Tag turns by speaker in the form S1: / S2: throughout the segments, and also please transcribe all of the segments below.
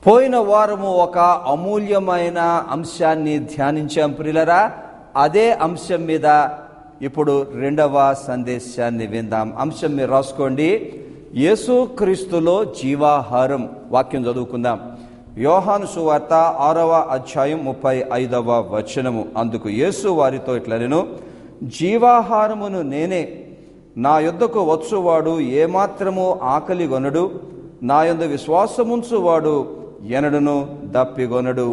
S1: పోయిన వారము ఒక అమూల్యమైన అంశాన్ని ధ్యానించాం ప్రియులారా. అదే అంశం మీద ఇప్పుడు రెండవ సందేశాన్ని విందాం. అంశం మీరు రాసుకోండి, యేసుక్రీస్తులో జీవాహారం. వాక్యం చదువుకుందాం. యోహాను సువార్త 6వ అధ్యాయం 35వ వచనము. అందుకు యేసు వారితో ఇట్లనెను, జీవాహారమును నేనే, నా యొద్దకు వచ్చువాడు ఏమాత్రము ఆకలిగొనడు, నా యందు విశ్వాసముంచువాడు ఎనడును దప్పిగొనడు.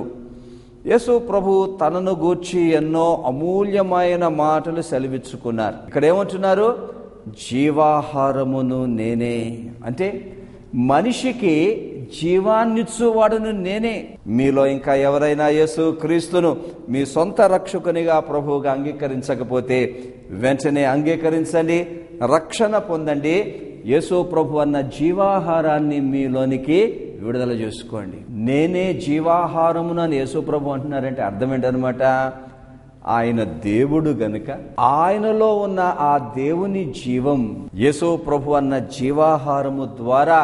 S1: యేసు ప్రభు తనను గూర్చి ఎన్నో అమూల్యమైన మాటలు సెలవిచ్చుకున్నారు. ఇక్కడ ఏమంటున్నారు? జీవాహారమును నేనే అంటే మనిషికి జీవాన్నిచ్చువాడును నేనే. మీలో ఇంకా ఎవరైనా యేసు క్రీస్తును మీ సొంత రక్షకునిగా ప్రభువుగా అంగీకరించకపోతే వెంటనే అంగీకరించండి, రక్షణ పొందండి. యేసు ప్రభు అన్న జీవాహారాన్ని మీలోనికి విడుదల చేసుకోండి. నేనే జీవాహారమును అని యేసు ప్రభు అంటున్నారంటే అర్థం ఏంటనమాట? ఆయన దేవుడు గనుక ఆయనలో ఉన్న ఆ దేవుని జీవం యేసు ప్రభు అన్న జీవాహారము ద్వారా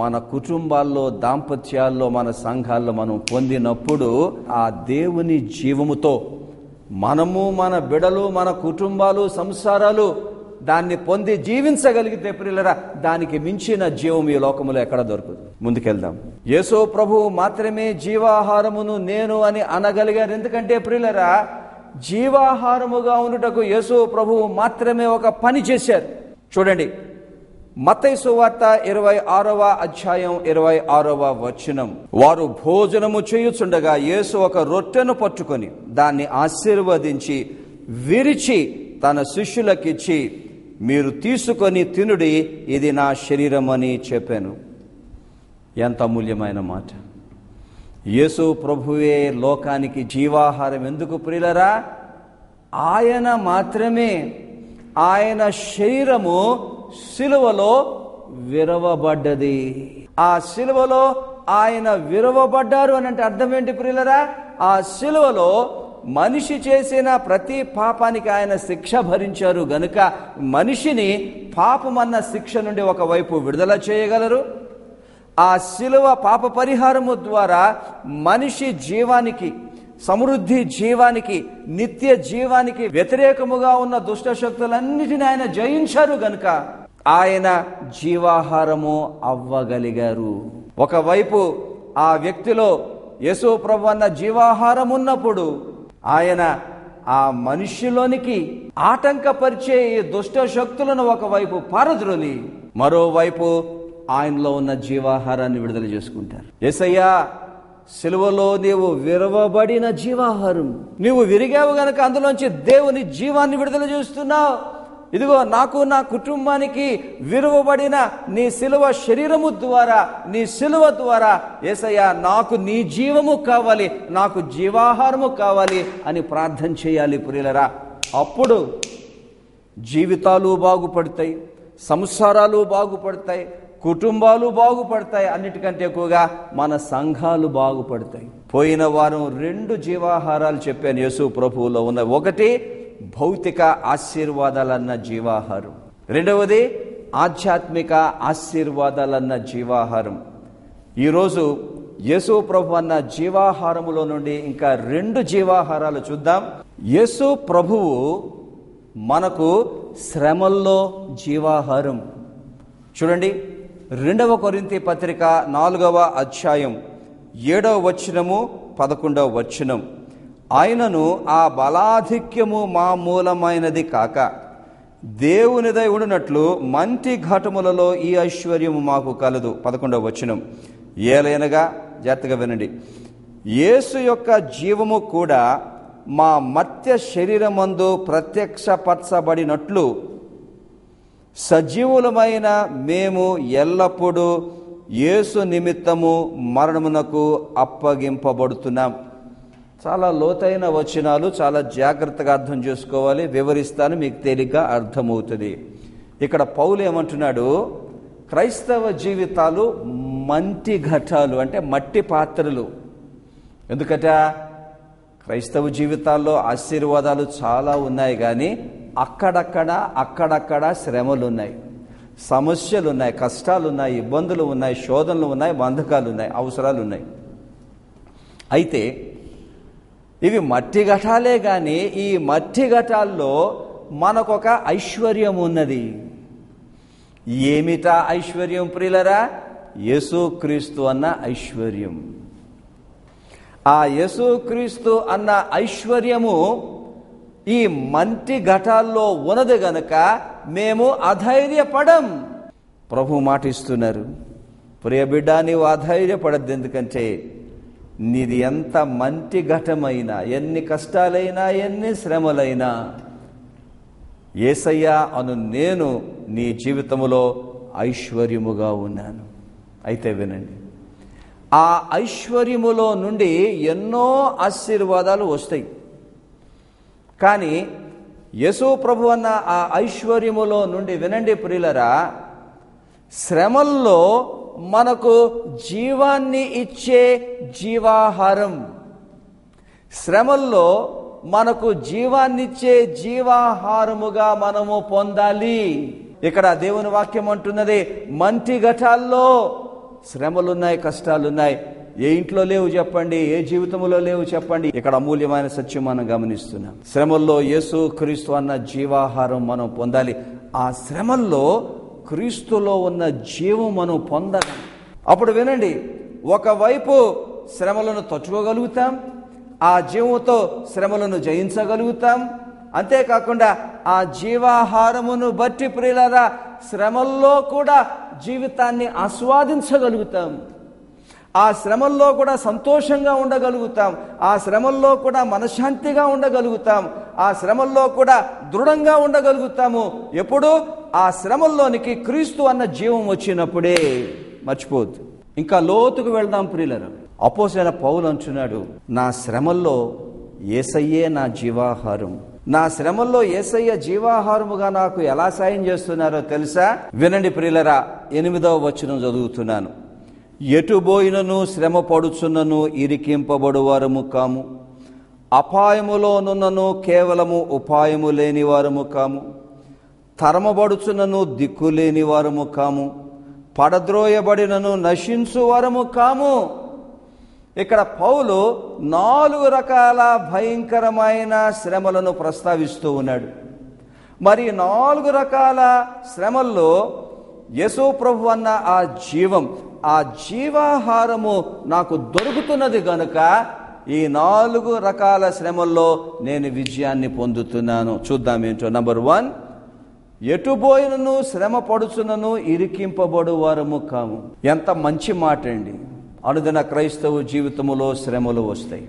S1: మన కుటుంబాల్లో, దాంపత్యాల్లో, మన సంఘాల్లో మనం పొందినప్పుడు ఆ దేవుని జీవముతో మనము, మన బిడలు, మన కుటుంబాలు, సంసారాలు దాన్ని పొంది జీవించగలిగితే ప్రియులరా, దానికి మించిన జీవం ఈ లోకములో ఎక్కడ దొరకదు. ముందుకెళ్దాం. యేసు ప్రభువు మాత్రమే జీవాహారమును నేను అని అనగలిగారు. ఎందుకంటే ప్రియులరా, జీవాహారముగా ఉండుటకు యేసు ప్రభువు మాత్రమే ఒక పని చేశారు. చూడండి, మత్తయి సువార్త 26వ అధ్యాయం 26వ వచనం. వారు భోజనము చేయుచుండగా యేసు ఒక రొట్టెను పట్టుకొని దాన్ని ఆశీర్వదించి విరిచి తన శిష్యులకిచ్చి, మీరు తీసుకొని తినుడి, ఇది నా శరీరం అని చెప్పాను. ఎంత అమూల్యమైన మాట! యేసు ప్రభువే లోకానికి జీవాహారం. ఎందుకు ప్రియులరా? ఆయన మాత్రమే, ఆయన శరీరము సిలువలో విరవబడ్డది. ఆ సిలువలో ఆయన విరవబడ్డారు అని అంటే అర్థం ఏంటి ప్రియులరా? ఆ సిలువలో మనిషి చేసిన ప్రతి పాపానికి ఆయన శిక్ష భరించారు గనుక మనిషిని పాపమన్న శిక్ష నుండి ఒకవైపు విడుదల చేయగలరు. ఆ శిలువ పాప పరిహారము ద్వారా మనిషి జీవానికి, సమృద్ధి జీవానికి, నిత్య జీవానికి వ్యతిరేకముగా ఉన్న దుష్ట శక్తులన్నిటిని ఆయన జయించారు గనుక ఆయన జీవాహారము అవ్వగలిగారు. ఒకవైపు ఆ వ్యక్తిలో యేసు ప్రభు అన్న జీవాహారం ఉన్నప్పుడు ఆయన ఆ మనిషిలోనికి ఆటంకపరిచే ఈ దుష్ట శక్తులను ఒకవైపు పారద్రోలి, మరోవైపు ఆయనలో ఉన్న జీవాహారాన్ని విడుదల చేసుకుంటారు. యేసయ్యా, సిలువలో నీవు విరవబడిన జీవాహారం, నీవు విరిగావు గనక అందులోంచి దేవుని జీవాన్ని విడుదల చేస్తున్నావు. ఇదిగో నాకు, నా కుటుంబానికి విరువబడిన నీ సిలువ శరీరము ద్వారా, నీ సిలువ ద్వారా యేసయ్యా నాకు నీ జీవము కావాలి, నాకు జీవాహారము కావాలి అని ప్రార్థన చేయాలి ప్రియులరా. అప్పుడు జీవితాలు బాగుపడతాయి, సంసారాలు బాగుపడతాయి, కుటుంబాలు బాగుపడతాయి, అన్నిటికంటే ఎక్కువగా మన సంఘాలు బాగుపడతాయి. పోయిన వారం 2 జీవాహారాలు చెప్పాను యేసు ప్రభువులో ఉన్న. ఒకటి భౌతిక ఆశీర్వాదాలన్న జీవాహారం, రెండవది ఆధ్యాత్మిక ఆశీర్వాదాలన్న జీవాహారం. ఈరోజు యేసు ప్రభు అన్న జీవాహారములో నుండి ఇంకా 2 జీవాహారాలు చూద్దాం. యేసు ప్రభువు మనకు శ్రమల్లో జీవాహారం. చూడండి, 2వ కొరింథీ పత్రిక 4వ అధ్యాయం 7వ వచనము 11వ వచనం. ఆయనను ఆ బలాధిక్యము మా మూలమైనది కాక దేవునిదై ఉండునట్లు మంటి ఘటములలో ఈ ఐశ్వర్యము మాకు కలదు. 11వ వచనం. ఏలైనగా, జాగ్రత్తగా వినండి, యేసు యొక్క జీవము కూడా మా మర్త్య శరీరమందు ప్రత్యక్షపరచబడినట్లు సజీవులమైన మేము ఎల్లప్పుడూ యేసు నిమిత్తము మరణమునకు అప్పగింపబడుతున్నాం. చాలా లోతైన వచనాలు, చాలా జాగ్రత్తగా అర్థం చేసుకోవాలి. వివరిస్తాను, మీకు తేలిగ్గా అర్థమవుతుంది. ఇక్కడ పౌలు ఏమంటున్నాడు? క్రైస్తవ జీవితాలు మంటి ఘటాలు, అంటే మట్టి పాత్రలు. ఎందుకట? క్రైస్తవ జీవితాల్లో ఆశీర్వాదాలు చాలా ఉన్నాయి, కానీ అక్కడక్కడ శ్రమలు ఉన్నాయి, సమస్యలు ఉన్నాయి, కష్టాలు ఉన్నాయి, ఇబ్బందులు ఉన్నాయి, శోధనలు ఉన్నాయి, బంధకాలు ఉన్నాయి, అవసరాలు ఉన్నాయి. అయితే ఇవి మట్టి ఘటాలే కానీ ఈ మట్టి ఘటాల్లో మనకొక ఐశ్వర్యం ఉన్నది. ఏమిటా ఐశ్వర్యం ప్రియులరా? యేసుక్రీస్తు అన్న ఐశ్వర్యం. ఆ యేసుక్రీస్తు అన్న ఐశ్వర్యము ఈ మట్టి ఘటాల్లో ఉన్నది గనక మేము అధైర్యపడం. ప్రభు మాట ఇస్తున్నారు, ప్రియ బిడ్డ, నీవు అధైర్యపడద్దు. ఎందుకంటే నీది ఎంత మంటి ఘటమైనా, ఎన్ని కష్టాలైనా, ఎన్ని శ్రమలైనా, యేసయ్యా అను నేను నీ జీవితంలో ఐశ్వర్యముగా ఉన్నాను. అయితే వినండి, ఆ ఐశ్వర్యములో నుండి ఎన్నో ఆశీర్వాదాలు వస్తాయి. కానీ యేసు ప్రభు అన్న ఆ ఐశ్వర్యములో నుండి వినండి ప్రియులరా, శ్రమల్లో మనకు జీవాన్ని ఇచ్చే జీవాహారం, శ్రమల్లో మనకు జీవాన్నిచ్చే జీవాహారముగా మనము పొందాలి. ఇక్కడ దేవుని వాక్యం అంటున్నది, మంటి ఘటాల్లో శ్రమలున్నాయి, కష్టాలున్నాయి. ఏ ఇంట్లో లేవు చెప్పండి? ఏ జీవితంలో లేవు చెప్పండి? ఇక్కడ అమూల్యమైన సత్యం మనం గమనిస్తున్నాం. శ్రమల్లో యేసు క్రీస్తు అన్న జీవాహారం మనం పొందాలి. ఆ శ్రమల్లో క్రీస్తులో ఉన్న జీవం మనం పొందాలి. అప్పుడు వినండి, ఒకవైపు శ్రమలను తట్టుకోగలుగుతాం, ఆ జీవంతో శ్రమలను జయించగలుగుతాం. అంతేకాకుండా ఆ జీవాహారమును బట్టి ప్రియులారా శ్రమల్లో కూడా జీవితాన్ని ఆస్వాదించగలుగుతాం. ఆ శ్రమల్లో కూడా సంతోషంగా ఉండగలుగుతాం. ఆ శ్రమల్లో కూడా మనశ్శాంతిగా ఉండగలుగుతాం. ఆ శ్రమల్లో కూడా దృఢంగా ఉండగలుగుతాము. ఎప్పుడు? ఆ శ్రమల్లోనికి క్రీస్తు అన్న జీవం వచ్చినప్పుడే. మర్చిపోద్దు. ఇంకా లోతుకు వెళ్దాం ప్రియులారా. అపోస్తలుడైన పౌలు అంటున్నాడు, నా శ్రమల్లో యేసయ్యే నా జీవాహారం. నా శ్రమల్లో యేసయ్య జీవాహారముగా నాకు ఎలా సాయం చేస్తున్నారో తెలుసా? వినండి ప్రియులారా, 8వ వచనం చదువుతున్నాను. ఎటుబోయినను శ్రమ పడుచున్నను ఇరికింపబడు వారము కాము, అపాయములోనున్నను కేవలము ఉపాయము లేని వారము కాము, తరమబడుచున్నను దిక్కులేని వారము కాము, పడద్రోయబడినను నశించు వారము కాము. ఇక్కడ పౌలు 4 రకాల భయంకరమైన శ్రమలను ప్రస్తావిస్తూ ఉన్నాడు. మరి 4 రకాల శ్రమల్లో యేసు ప్రభు అన్న ఆ జీవం, ఆ జీవాహారము నాకు దొరుకుతున్నది గనుక ఈ 4 రకాల శ్రమల్లో నేను విజయాన్ని పొందుతున్నాను. చూద్దాం ఏంటో. నంబర్ 1, ఎటుబోయినను శ్రమ పడుచున్నను ఇరికింపబడు వారము కాము. ఎంత మంచి మాట అండి. అనుదిన క్రైస్తవ జీవితంలో శ్రమలు వస్తాయి,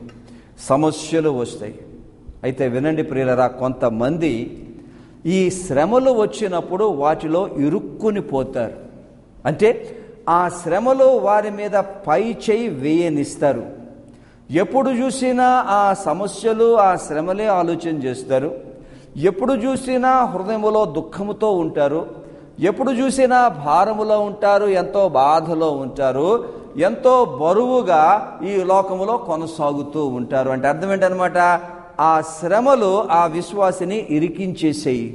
S1: సమస్యలు వస్తాయి. అయితే వినండి ప్రియులారా, కొంతమంది ఈ శ్రమలు వచ్చినప్పుడు వాటిలో ఇరుక్కుని పోతారు. అంటే ఆ శ్రమలు వారి మీద పై చేయి వేయనిస్తారు. ఎప్పుడు చూసినా ఆ సమస్యలు, ఆ శ్రమలే ఆలోచన చేస్తారు. ఎప్పుడు చూసినా హృదయంలో దుఃఖముతో ఉంటారు. ఎప్పుడు చూసినా భారములో ఉంటారు, ఎంతో బాధలో ఉంటారు, ఎంతో బరువుగా ఈ లోకములో కొనసాగుతూ ఉంటారు. అంటే అర్థం ఏంటనమాట? ఆ శ్రమలు ఆ విశ్వాసిని ఇరికించేసేయి,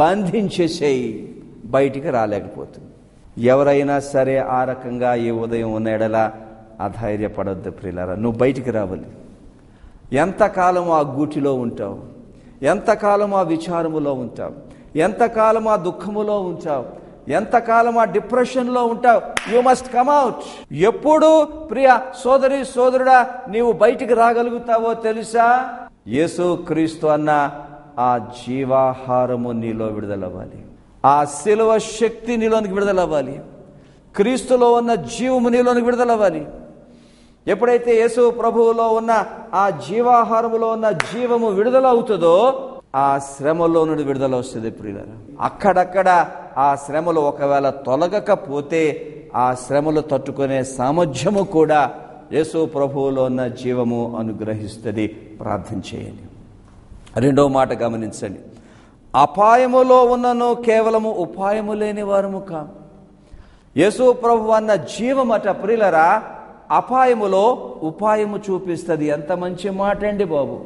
S1: బంధించేసేయి, బయటికి రాలేకపోతుంది. ఎవరైనా సరే ఆ రకంగా ఈ ఉదయం ఉన్న ఎడలా అధైర్యపడొద్దు ప్రియులారా. నువ్వు బయటికి రావాలి. ఎంతకాలం ఆ గూటిలో ఉంటావు? ఎంతకాలం ఆ విచారములో ఉంటావు? ఎంతకాలం ఆ దుఃఖములో ఉంటావు? ఎంతకాలం ఆ డిప్రెషన్లో ఉంటావు? You must come out. ఎప్పుడు ప్రియ సోదరి సోదరుడా నీవు బయటికి రాగలుగుతావో తెలుసా? యేసు క్రీస్తు అన్న ఆ జీవాహారము నీలో విడుదలవ్వాలి. ఆ శిలువ శక్తి నీలోనికి విడుదలవ్వాలి. క్రీస్తులో ఉన్న జీవము నీలోనికి విడుదలవ్వాలి. ఎప్పుడైతే యేసు ప్రభువులో ఉన్న ఆ జీవాహారములో ఉన్న జీవము విడుదల అవుతుందో ఆ శ్రమలో నుండి విడుదల వస్తుంది ప్రియులారా. అక్కడక్కడ ఆ శ్రమలు ఒకవేళ తొలగకపోతే ఆ శ్రమలు తట్టుకునే సామర్థ్యము కూడా యేసు ప్రభువులో ఉన్న జీవము అనుగ్రహిస్తుంది. ప్రార్థన చేయండి. 2వ మాట గమనించండి. అపాయములో ఉన్నను కేవలము ఉపాయము లేని వారము కాము. యేసు ప్రభు అన్న జీవమట ప్రియులారా అపాయములో ఉపాయము చూపిస్తుంది. ఎంత మంచి మాట అండి బాబు.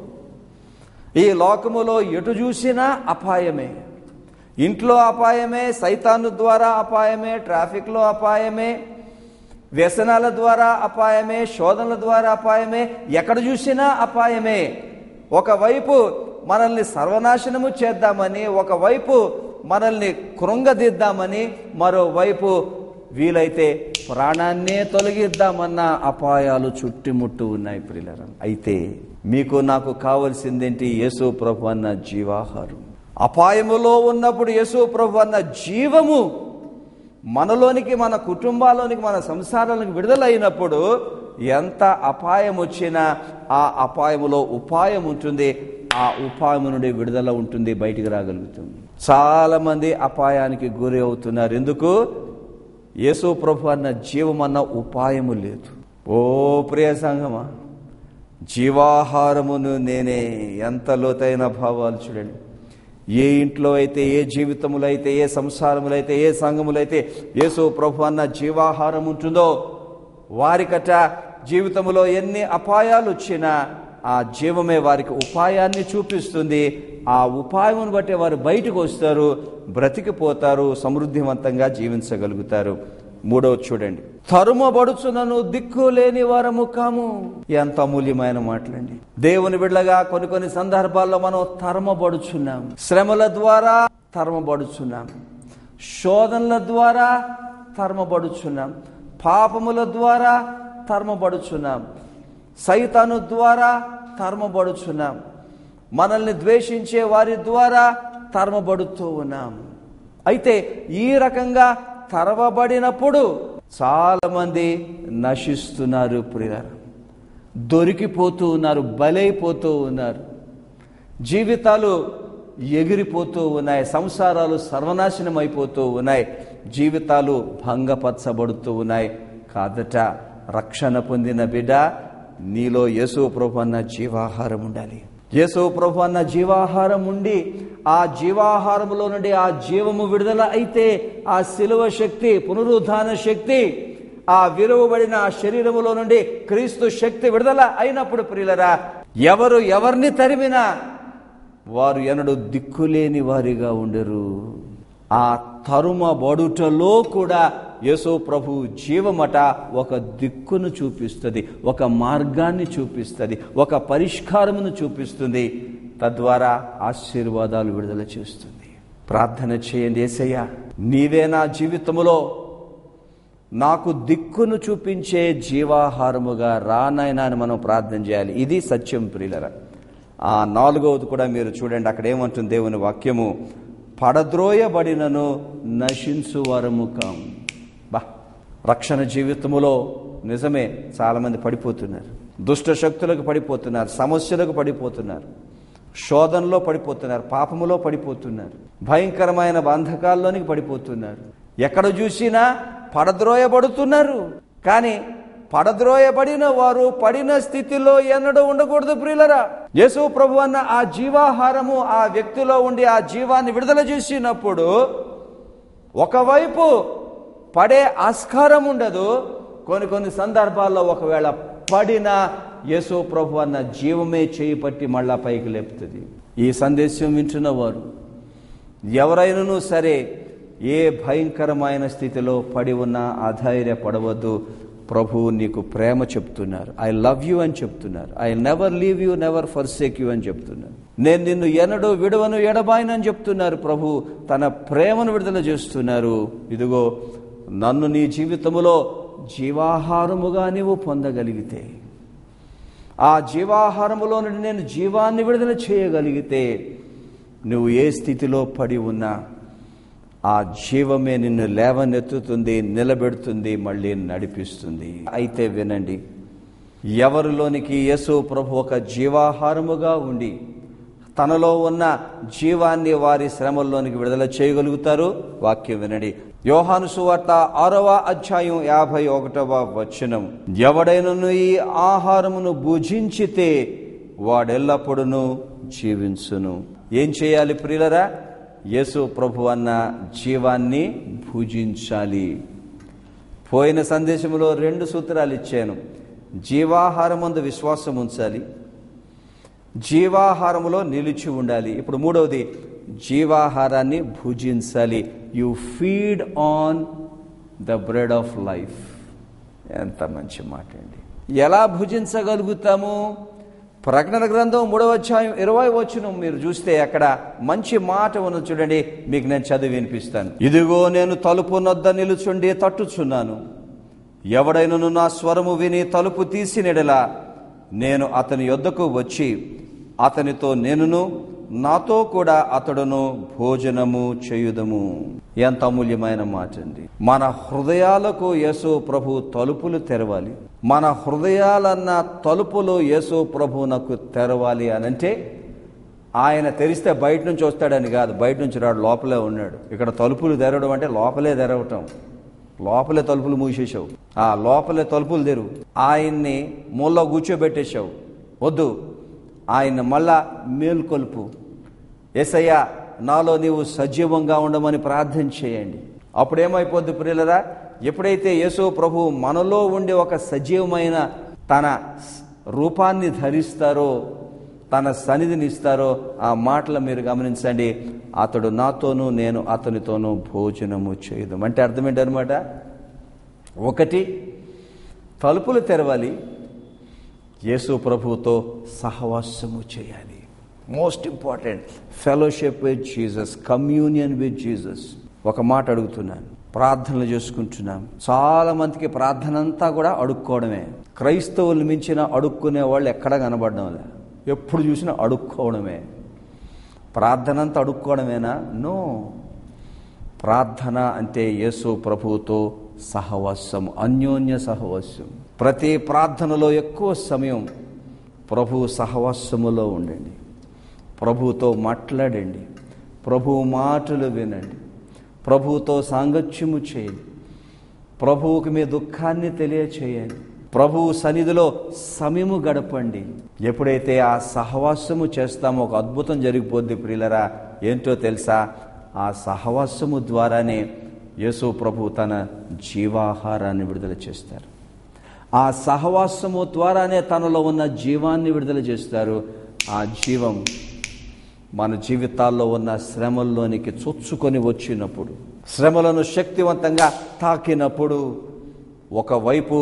S1: ఈ లోకములో ఎటు చూసినా అపాయమే. ఇంట్లో అపాయమే, సైతాను ద్వారా అపాయమే, ట్రాఫిక్లో అపాయమే, వ్యసనాల ద్వారా అపాయమే, శోధనల ద్వారా అపాయమే, ఎక్కడ చూసినా అపాయమే. ఒకవైపు మనల్ని సర్వనాశనము చేద్దామని, ఒకవైపు మనల్ని కృంగదిద్దామని, మరోవైపు వీలైతే ప్రాణాన్నే తొలగిద్దామన్న అపాయాలు చుట్టుముట్టు ఉన్నాయి ప్రియులారా. అయితే మీకు నాకు కావలసిందేంటి? యేసు ప్రభు అన్న జీవాహారం. అపాయములో ఉన్నప్పుడు యేసు ప్రభు అన్న జీవము మనలోనికి, మన కుటుంబాల్లోనికి, మన సంసారాలకు విడుదలైనప్పుడు ఎంత అపాయం వచ్చినా ఆ అపాయములో ఉపాయం ఉంటుంది, ఆ ఉపాయం నుండి విడుదల ఉంటుంది, బయటికి రాగలుగుతుంది. చాలా మంది అపాయానికి గురి అవుతున్నారు. ఎందుకు? యేసు ప్రభు అన్న జీవం అన్న ఉపాయము లేదు. ఓ ప్రియ సంగమా, జీవాహారమును నేనే. ఎంత లోతైన భావాలు చూడండి. ఏ ఇంట్లో అయితే, ఏ జీవితములో అయితే, ఏ సంసారములో అయితే, ఏ సంఘములో అయితే యేసు ప్రభు అన్న జీవాహారం ఉంటుందో వారికట జీవితంలో ఎన్ని అపాయాలు వచ్చినా ఆ జీవమే వారికి ఉపాయాన్ని చూపిస్తుంది. ఆ ఉపాయం బట్టి వారు బయటకు వస్తారు, బ్రతికిపోతారు, సమృద్ధివంతంగా జీవించగలుగుతారు. మూడవది చూడండి, తరుమబడుచునను దిక్కు లేని వారము కాము. ఎంత అమూల్యమైన మాటలండి. దేవుని బిడ్డగా కొన్ని సందర్భాల్లో మనం తరమబడుచున్నాం. శ్రమల ద్వారా తరమబడుచున్నాం, శోధనల ద్వారా తరమబడుచున్నాం, పాపముల ద్వారా తరమబడుచున్నాం, సైతాను ద్వారా తరమబడుచున్నాం, మనల్ని ద్వేషించే వారి ద్వారా తరమబడుతూ ఉన్నాం. అయితే ఈ రకంగా తరవబడినప్పుడు చాలా మంది నశిస్తున్నారు ప్రియులారా, దొరికిపోతూ ఉన్నారు, బలైపోతూ ఉన్నారు, జీవితాలు ఎగిరిపోతూ ఉన్నాయి, సంసారాలు సర్వనాశనం అయిపోతూ ఉన్నాయి, జీవితాలు భంగపరచబడుతూ ఉన్నాయి. కాదట, రక్షణ పొందిన బిడ్డ, నీలో యేసు ప్రభు అన్న జీవాహారం ఉండాలి. యేసు ప్రభు అన్న జీవాహారం ఉండి ఆ జీవాహారములో నుండి ఆ జీవము విడుదల అయితే ఆ శిలువ శక్తి, పునరుద్ధాన శక్తి, ఆ విలువబడిన ఆ శరీరములో నుండి క్రీస్తు శక్తి విడుదల అయినప్పుడు ప్రియులరా, ఎవరు ఎవరిని తరిమినా వారు ఎన్నడూ దిక్కులేని వారిగా ఉండరు. ఆ తరుమబడుటలో కూడా యేసు ప్రభు జీవమట ఒక దిక్కును చూపిస్తుంది, ఒక మార్గాన్ని చూపిస్తుంది, ఒక పరిష్కారమును చూపిస్తుంది, తద్వారా ఆశీర్వాదాలు విడుదల చేస్తుంది. ప్రార్థన చేయండి, యేసయ్యా నీవే నా జీవితములో నాకు దిక్కును చూపించే జీవాహారముగా రానాయనా అని మనం ప్రార్థన చేయాలి. ఇది సత్యం ప్రియులరా. ఆ నాలుగవది కూడా మీరు చూడండి, అక్కడ ఏమంటుంది దేవుని వాక్యము, పడద్రోయబడినను నశించు వరము కాము. రక్షణ జీవితములో నిజమే చాలా మంది పడిపోతున్నారు, దుష్ట శక్తులకు పడిపోతున్నారు, సమస్యలకు పడిపోతున్నారు, శోధనలో పడిపోతున్నారు, పాపములో పడిపోతున్నారు, భయంకరమైన బంధకాల్లోనికి పడిపోతున్నారు. ఎక్కడ చూసినా పడద్రోయబడుతున్నారు. కానీ పడద్రోయబడిన వారు పడిన స్థితిలో ఎన్నడూ ఉండకూడదు ప్రియులరా. యేసు ప్రభు అన్న ఆ జీవాహారము ఆ వ్యక్తిలో ఉండి ఆ జీవాన్ని విడుదల చేసినప్పుడు ఒకవైపు పడే ఆస్కారం ఉండదు. కొన్ని సందర్భాల్లో ఒకవేళ పడిన యేసు ప్రభు అన్న జీవమే చేయి పట్టి మళ్ళా పైకి లేపుతుంది. ఈ సందేశం వింటున్న వారు ఎవరైనాను సరే ఏ భయంకరమైన స్థితిలో పడి ఉన్నా అధైర్యపడవద్దు. ప్రభువు నీకు ప్రేమ చెప్తున్నారు, ఐ లవ్ యూ అని చెప్తున్నారు, I never leave you, never forsake you అని చెప్తున్నారు, నేను నిన్ను ఎన్నడూ విడవను ఎడబాయనని చెప్తున్నారు. ప్రభు తన ప్రేమను విడుదల చేస్తున్నారు. ఇదిగో నన్ను నీ జీవితములో జీవాహారముగా నీవు పొందగలిగితే, ఆ జీవాహారములో నుండి నేను జీవాన్ని విడుదల చేయగలిగితే, నువ్వు ఏ స్థితిలో పడి ఉన్నా ఆ జీవమే నిన్ను లేవనెత్తుతుంది, నిలబెడుతుంది, మళ్ళీ నడిపిస్తుంది. అయితే వినండి, ఎవరిలోనికి యేసు ప్రభు ఒక జీవాహారముగా ఉండి తనలో ఉన్న జీవాన్ని వారి శ్రమల్లోనికి విడుదల చేయగలుగుతారు. వాక్యం వినండి, యోహాను సువార్త 6వ అధ్యాయం 51వ వచనం, ఎవడైనను ఈ ఆహారమును భుజించితే వాడెల్లప్పుడూ జీవించును. ఏం చేయాలి ప్రియులరా? యేసు ప్రభు అన్న జీవాన్ని భుజించాలి. పోయిన సందేశంలో 2 సూత్రాలు ఇచ్చాను. జీవాహారమందు విశ్వాసం ఉంచాలి, జీవాహారములో నిలిచి ఉండాలి. ఇప్పుడు మూడవది, జీవాహారాన్ని భుజించాలి. You feed on the bread of life. ఎంత మంచి మాట అండి. ఎలా భుజించగలుగుతాము? ప్రకటన గ్రంథం 3వ అధ్యాయం 20వ వచనం మీరు చూస్తే అక్కడ మంచి మాట ఉన్నది చూడండి. మీకు నేను చదివి వినిపిస్తాను. ఇదిగో నేను తలుపు నొద్ద నిలుచుండి తట్టుచున్నాను. ఎవడైనను నా స్వరము విని తలుపు తీసినెడలా నేను అతని యొద్దకు వచ్చి అతనితో నేనును నాతో కూడా అతడును భోజనము చేయుదము. ఎంత అమూల్యమైన మాట అండి. మన హృదయాలకు యేసు ప్రభు తలుపులు తెరవాలి. మన హృదయాలన్న తలుపులు యేసు ప్రభువునకు తెరవాలి అనంటే ఆయన తెరిస్తే బయట నుంచి వస్తాడని కాదు. బయట నుంచి రాడు, లోపలే ఉన్నాడు. ఇక్కడ తలుపులు తెరవడం అంటే లోపలే తెరవటం. లోపలే తలుపులు మూసేసావు, ఆ లోపలే తలుపులు తెరువు. ఆయన్ని మూలలో కూర్చోబెట్టేశావు, వద్దు. ఆయన మళ్ళా మేల్కొల్పు. యేసయ్యా నాలో నీవు సజీవంగా ఉండమని ప్రార్థన చేయండి. అప్పుడేమైపోద్ది ప్రియులరా? ఎప్పుడైతే యేసు ప్రభు మనలో ఉండి ఒక సజీవమైన తన రూపాన్ని ధరిస్తారో, తన సన్నిధిని ఇస్తారో, ఆ మాటలు మీరు గమనించండి. అతడు నాతోనూ నేను అతనితోనూ భోజనము చేయదు. అంటే అర్థం ఏంటనమాట? ఒకటి, తలుపులు తెరవాలి, యేసు ప్రభువుతో సహవాసము చేయాలి. Most important, fellowship with Jesus, communion with Jesus. ఒక మాట అడుగుతున్నాను, ప్రార్థనలు చేసుకుంటున్నాం. చాలా మందికి ప్రార్థన అంతా కూడా అడుక్కోవడమే. క్రైస్తవులు మించిన అడుక్కునే వాళ్ళు ఎక్కడా కనబడడం లే. ఎప్పుడు చూసినా అడుక్కోవడమే. ప్రార్థన అంతా అడుక్కోవడమేనా? నో. ప్రార్థన అంటే యేసు ప్రభువుతో సహవాసం, అన్యోన్య సహవాసం. ప్రతి ప్రార్థనలో ఎక్కువ సమయం ప్రభు సహవాసములో ఉండండి. ప్రభువుతో మాట్లాడండి, ప్రభు మాటలు వినండి, ప్రభువుతో సాంగత్యము చేయండి, ప్రభువుకి మీ దుఃఖాన్ని తెలియచేయండి, ప్రభువు సన్నిధిలో సమయము గడపండి. ఎప్పుడైతే ఆ సహవాసము చేస్తామో ఒక అద్భుతం జరిగిపోద్ది ప్రియులరా. ఏంటో తెలుసా? ఆ సహవాసము ద్వారానే యేసు ప్రభు తన జీవాహారాన్ని విడుదల చేస్తారు. ఆ సహవాసము ద్వారానే తనలో ఉన్న జీవాన్ని విడుదల చేస్తారు. ఆ జీవం మన జీవితాల్లో ఉన్న శ్రమల్లోనికి చొచ్చుకొని వచ్చినప్పుడు, శ్రమలను శక్తివంతంగా తాకినప్పుడు, ఒకవైపు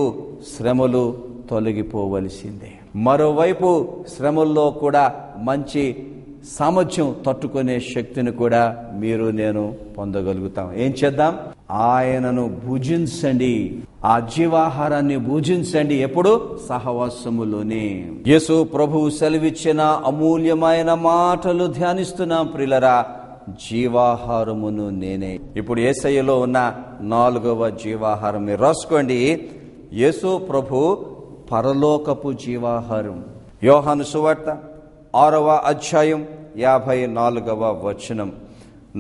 S1: శ్రమలు తొలగిపోవలసిందే, మరోవైపు శ్రమల్లో కూడా మంచి సామర్థ్యం తట్టుకునే శక్తిని కూడా మీరు నేను పొందగలుగుతాం. ఏం చేద్దాం? ఆయనను భుజించండి, ఆ జీవాహారాన్ని భుజించండి. ఎప్పుడు? సహవాసములోనే. యేసు ప్రభువు సెలవిచ్చిన అమూల్యమైన మాటలు ధ్యానిస్తున్నాం ప్రియులరా. జీవాహారమును నేనే. ఇప్పుడు యేసయ్యలో ఉన్న 4వ జీవాహారం మీరు రాసుకోండి. యేసు ప్రభు పరలోకపు జీవాహారం. యోహాను సువార్త 6వ అధ్యాయం 54వ వచనం.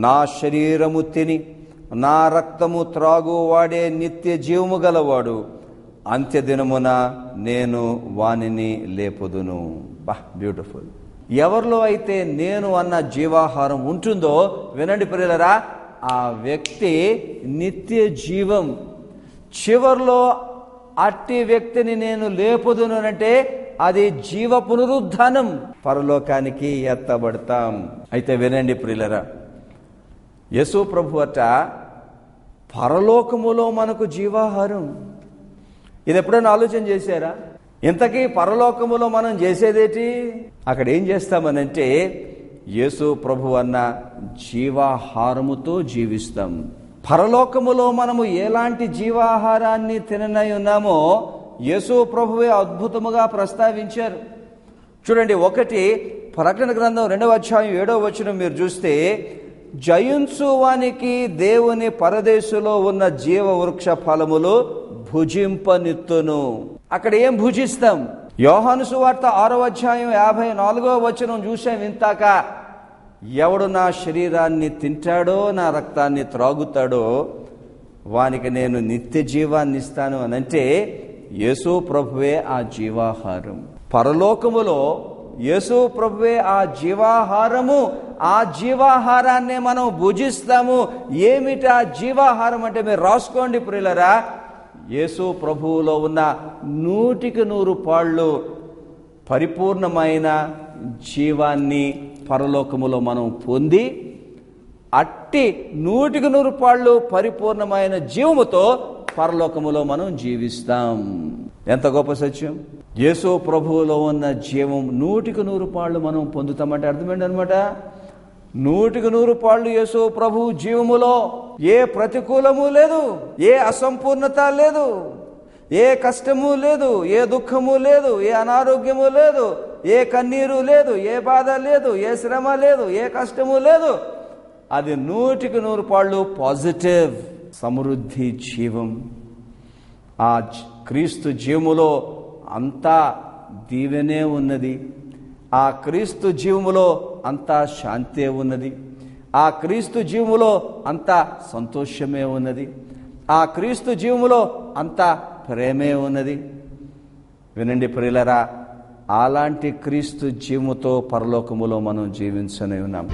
S1: నా శరీరము తిని నా రక్తము త్రాగు వాడే నిత్య జీవము గలవాడు, అంత్యదినమున నేను వానిని లేపుదును. బ్యూటిఫుల్. ఎవరిలో అయితే నేను అన్న జీవాహారం ఉంటుందో, వినండి ప్రియులరా, ఆ వ్యక్తి నిత్య జీవం. చివర్లో అట్టి వ్యక్తిని నేను లేపుదును అంటే అది జీవ పునరుద్ధానం. పరలోకానికి ఎత్తబడతాం. అయితే వినండి ప్రియులరా, యేసు ప్రభు అట పరలోకములో మనకు జీవాహారం. ఇది ఎప్పుడైనా ఆలోచన చేశారా? ఇంతకీ పరలోకములో మనం చేసేదేటి? అక్కడ ఏం చేస్తామనంటే యేసు ప్రభు అన్న జీవాహారముతో జీవిస్తాం. పరలోకములో మనము ఎలాంటి జీవాహారాన్ని తిననై ఉన్నామో యేసు ప్రభువే అద్భుతముగా ప్రస్తావించారు. చూడండి, 1 ప్రకటన గ్రంథం 2వ అధ్యాయం 7వ వచనం మీరు చూస్తే, జయించువానికి దేవుని పరదేశులో ఉన్న జీవ వృక్ష ఫలములు భుజింపనిత్తును. అక్కడ ఏం భుజిస్తాం? యోహాను సువార్త 6వ అధ్యాయం 54వ వచనం చూసాం ఇంతాక. ఎవడు నా శరీరాన్ని తింటాడో నా రక్తాన్ని త్రాగుతాడో వానికి నేను నిత్య జీవాన్ని ఇస్తాను అనంటే యేసు ప్రభువే ఆ జీవాహారం. పరలోకములో యేసు ప్రభువే ఆ జీవాహారము. ఆ జీవాహారాన్నే మనం భుజిస్తాము. ఏమిటి ఆ జీవాహారం అంటే మీరు రాసుకోండి ప్రియులరా. యేసు ప్రభువులో ఉన్న 100కి 100 పరిపూర్ణమైన జీవాన్ని పరలోకములో మనం పొంది, అట్టి 100కి 100 పరిపూర్ణమైన జీవముతో పరలోకములో మనం జీవిస్తాం. ఎంత గొప్ప సత్యం! యేసు ప్రభువులో ఉన్న జీవం 100% మనం పొందుతామంటే అర్థమైంది అనమాట. 100% యేసు ప్రభు జీవములో ఏ ప్రతికూలము లేదు, ఏ అసంపూర్ణత లేదు, ఏ కష్టము లేదు, ఏ దుఃఖము లేదు, ఏ అనారోగ్యము లేదు, ఏ కన్నీరు లేదు, ఏ బాధ లేదు, ఏ శ్రమ లేదు, ఏ కష్టము లేదు. అది 100% పాజిటివ్ సమృద్ధి జీవం. ఆ క్రీస్తు జీవములో అంతా దీవెనే ఉన్నది. ఆ క్రీస్తు జీవములో అంతా శాంతే ఉన్నది. ఆ క్రీస్తు జీవములో అంతా సంతోషమే ఉన్నది. ఆ క్రీస్తు జీవములో అంతా ప్రేమే ఉన్నది. వినండి ప్రియులారా, అలాంటి క్రీస్తు జీవముతో పరలోకములో మనం జీవించనే ఉన్నాం.